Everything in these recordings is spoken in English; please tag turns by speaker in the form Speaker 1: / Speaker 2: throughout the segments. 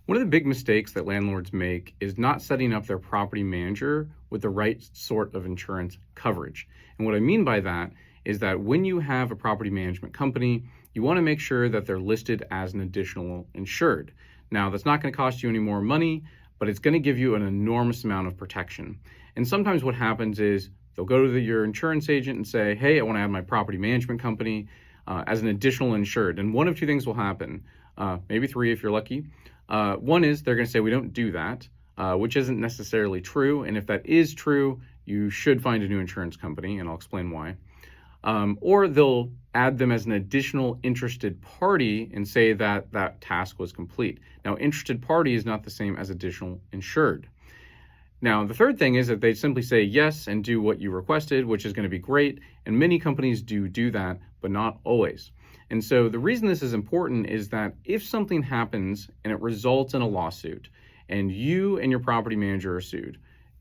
Speaker 1: One of the big mistakes that landlords make is not setting up their property manager with the right sort of insurance coverage. And what I mean by that is that when you have a property management company, you want to make sure that they're listed as an additional insured. Now, that's not going to cost you any more money, but it's going to give you an enormous amount of protection. And sometimes what happens is they'll go to your insurance agent and say, hey, I want to add my property management company as an additional insured. And one of two things will happen, maybe three if you're lucky. One is they're going to say we don't do that, which isn't necessarily true. And if that is true, you should find a new insurance company, and I'll explain why. Or they'll add them as an additional interested party and say that that task was complete. Now, interested party is not the same as additional insured. Now, the third thing is that they simply say yes and do what you requested, which is going to be great. And many companies do that, but not always. And so the reason this is important is that if something happens and it results in a lawsuit and you and your property manager are sued,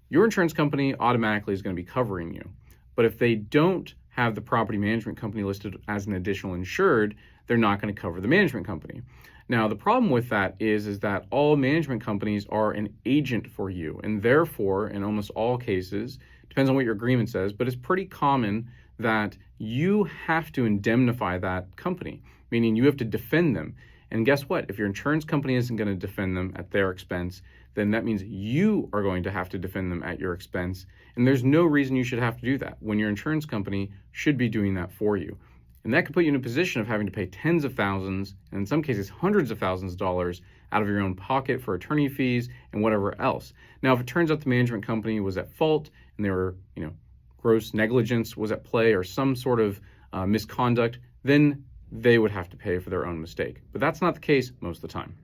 Speaker 1: your insurance company automatically is going to be covering you. But if they don't have the property management company listed as an additional insured, they're not going to cover the management company. Now, the problem with that is that all management companies are an agent for you, and therefore, in almost all cases, depends on what your agreement says, but it's pretty common that you have to indemnify that company, meaning you have to defend them. And guess what? If your insurance company isn't going to defend them at their expense, then that means you are going to have to defend them at your expense. And there's no reason you should have to do that when your insurance company should be doing that for you. And that could put you in a position of having to pay tens of thousands, and in some cases hundreds of thousands of dollars out of your own pocket for attorney fees and whatever else. Now, if it turns out the management company was at fault and there were, gross negligence was at play or some sort of misconduct, then they would have to pay for their own mistake. But that's not the case most of the time.